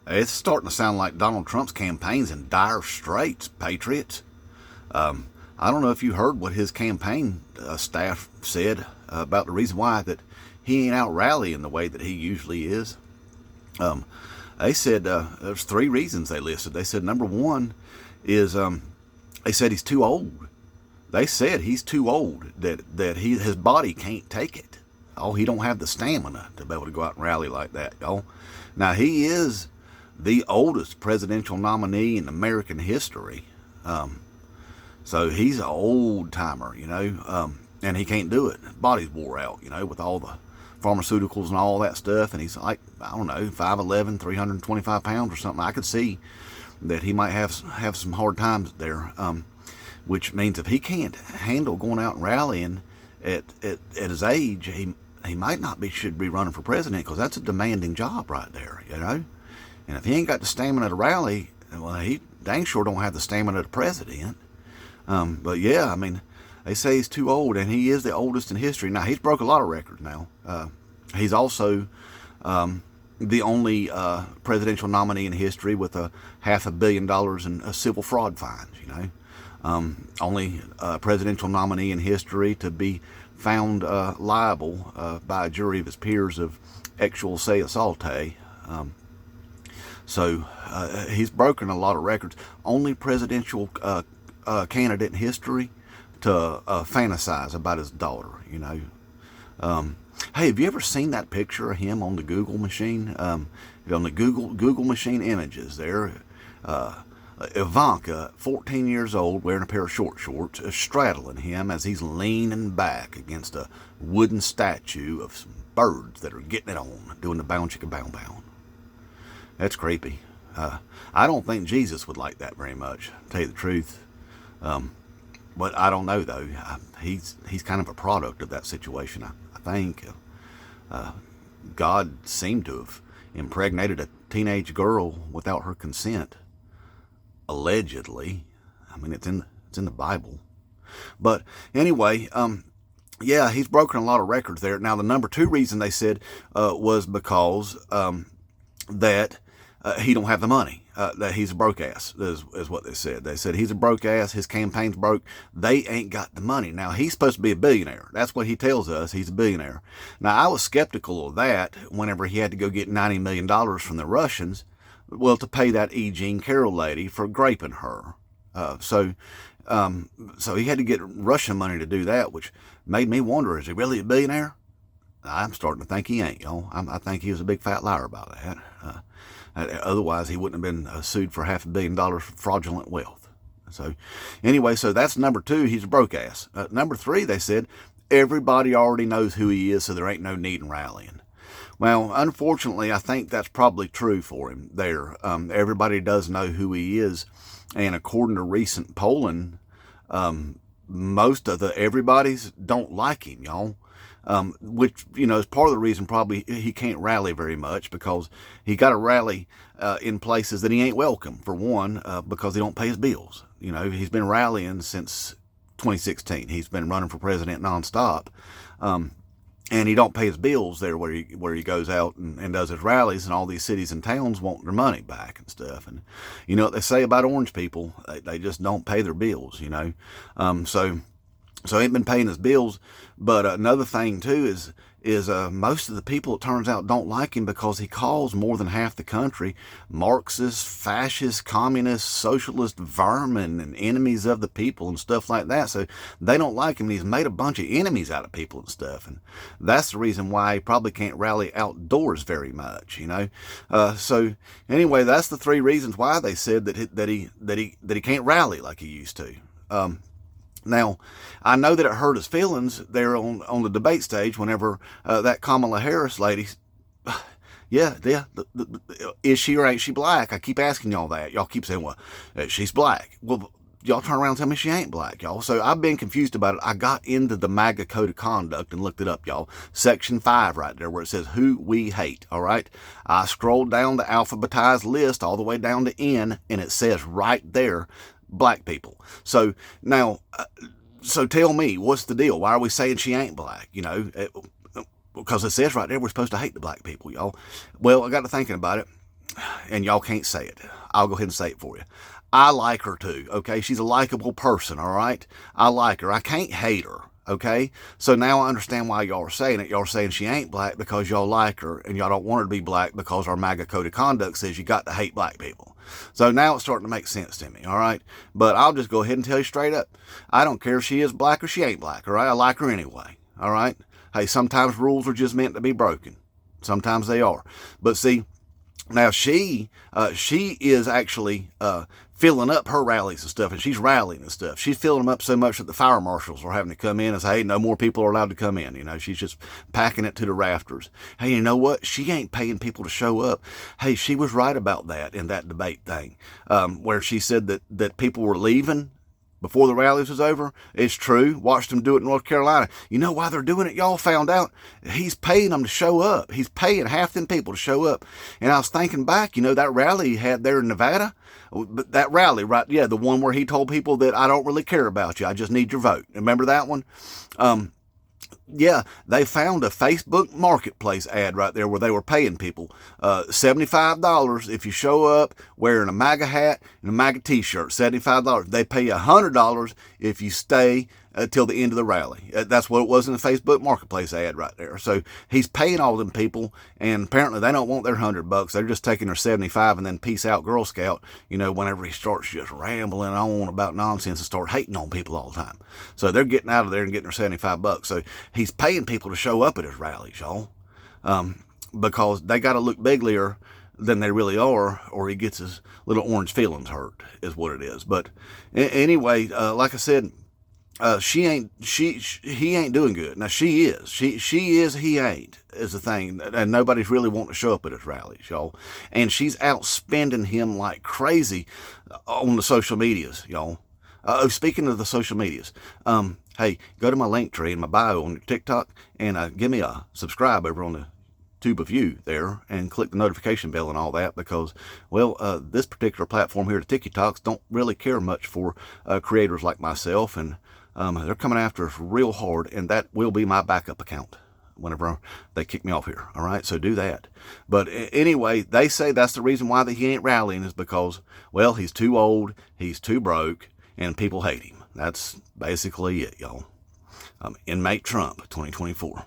It's starting to sound like Donald Trump's campaign's in dire straits, Patriots. I don't know if you heard what his campaign staff said about the reason why that he ain't out rallying the way that he usually is. Um, they said there's three reasons they listed. They said number one is they said he's too old. They said he's too old, that his body can't take it. Oh, he don't have the stamina to be able to go out and rally like that, y'all. Now, he is the oldest presidential nominee in American history. So he's an old timer, and he can't do it. His body's wore out, with all the pharmaceuticals and all that stuff. And he's like, I don't know, 5'11", 325 pounds or something. I could see that he might have some hard times there, which means if he can't handle going out and rallying at his age, he might not should be running for president, because that's a demanding job right there, And if he ain't got the stamina to rally, well, he dang sure don't have the stamina to president. But yeah, I mean, they say he's too old, and he is the oldest in history. Now, he's broke a lot of records now. He's also the only presidential nominee in history with $500 million in civil fraud fines, only presidential nominee in history to be found liable by a jury of his peers of exual assault. So he's broken a lot of records. Only presidential candidate in history to fantasize about his daughter, Hey, have you ever seen that picture of him on the Google machine? On the Google machine images there, Ivanka, 14 years old, wearing a pair of short shorts, is straddling him as he's leaning back against a wooden statue of some birds that are getting it on, doing the bound chicka bound bound. That's creepy. I don't think Jesus would like that very much, to tell you the truth. But I don't know, though. He's kind of a product of that situation, I think. God seemed to have impregnated a teenage girl without her consent, allegedly. I mean, it's in the Bible. But anyway, yeah, he's broken a lot of records there. Now, the number two reason they said was because that he don't have the money. That he's a broke ass is what they said. They said he's a broke ass. His campaign's broke. They ain't got the money. Now, he's supposed to be a billionaire. That's what he tells us. He's a billionaire. Now, I was skeptical of that whenever he had to go get $90 million from the Russians, well, to pay that E. Jean Carroll lady for graping her. So he had to get Russian money to do that, which made me wonder, is he really a billionaire? I'm starting to think he ain't, I think he was a big fat liar about that. Otherwise, he wouldn't have been sued for $500 million for fraudulent wealth. So anyway, so that's number two. He's a broke ass. Number three, they said, everybody already knows who he is, so there ain't no need in rallying. Well, unfortunately, I think that's probably true for him there. Everybody does know who he is. And according to recent polling, most of everybody's don't like him, y'all. Which, is part of the reason probably he can't rally very much, because he got to rally in places that he ain't welcome, for one, because he don't pay his bills. He's been rallying since 2016. He's been running for president nonstop. And he don't pay his bills there where he goes out and does his rallies, and all these cities and towns want their money back and stuff. And you know what they say about orange people? They just don't pay their bills, So he ain't been paying his bills. But another thing too is most of the people, it turns out, don't like him because he calls more than half the country Marxist, fascist, communist, socialist vermin and enemies of the people and stuff like that. So they don't like him. He's made a bunch of enemies out of people and stuff, and that's the reason why he probably can't rally outdoors very much. So anyway, that's the three reasons why they said that he can't rally like he used to. Now, I know that it hurt his feelings there on the debate stage whenever that Kamala Harris lady, is she or ain't she black? I keep asking y'all that. Y'all keep saying, well, she's black. Well, y'all turn around and tell me she ain't black, y'all. So I've been confused about it. I got into the MAGA Code of Conduct and looked it up, y'all. Section 5 right there where it says who we hate, all right? I scrolled down the alphabetized list all the way down to N, and it says right there, black people. So now, so tell me, what's the deal? Why are we saying she ain't black? Because it says right there we're supposed to hate the black people, y'all. Well, I got to thinking about it. and y'all can't say it. I'll go ahead and say it for you. I like her too, okay? She's a likable person, all right? I like her. I can't hate her, okay? So now I understand why y'all are saying it. Y'all are saying she ain't black because y'all like her, and y'all don't want her to be black because our MAGA code of conduct says you got to hate black people. So now it's starting to make sense to me, all right? But I'll just go ahead and tell you straight up. I don't care if she is black or she ain't black, all right? I like her anyway, all right? Hey, sometimes rules are just meant to be broken. Sometimes they are. But see, now she is actually filling up her rallies and stuff, and she's rallying and stuff. She's filling them up so much that the fire marshals are having to come in and say, hey, no more people are allowed to come in. You know, she's just packing it to the rafters. Hey, you know what? She ain't paying people to show up. Hey, she was right about that in that debate thing, where she said that people were leaving before the rallies was over. It's true. Watched them do it in North Carolina. You know why they're doing it? Y'all found out. He's paying them to show up. He's paying half them people to show up. And I was thinking back, you know, that rally he had there in Nevada, that rally, right? Yeah, the one where he told people that I don't really care about you. I just need your vote. Remember that one? Yeah, they found a Facebook Marketplace ad right there where they were paying people $75 if you show up wearing a MAGA hat and a MAGA t-shirt. $75. They pay you $100 if you stay till the end of the rally. That's what it was in the Facebook Marketplace ad right there. So he's paying all them people, and apparently they don't want their $100. They're just taking their 75 and then peace out, Girl Scout. You know, whenever he starts just rambling on about nonsense and start hating on people all the time. So they're getting out of there and getting their $75. So he's paying people to show up at his rallies, y'all, because they got to look biglier than they really are, or he gets his little orange feelings hurt, is what it is. But anyway, like I said, he ain't doing good. Now she is. She is, he ain't, is the thing. And nobody's really wanting to show up at his rallies, y'all. And she's outspending him like crazy on the social medias, y'all. Speaking of the social medias, hey, go to my link tree in my bio on TikTok and give me a subscribe over on the tube of you there and click the notification bell and all that, because, well, this particular platform here, the TikToks, don't really care much for creators like myself, and they're coming after us real hard, and that will be my backup account whenever they kick me off here. All right, so do that. But anyway, they say that's the reason why that he ain't rallying is because, well, he's too old, he's too broke, and people hate him. That's basically it, y'all. Inmate Trump 2024.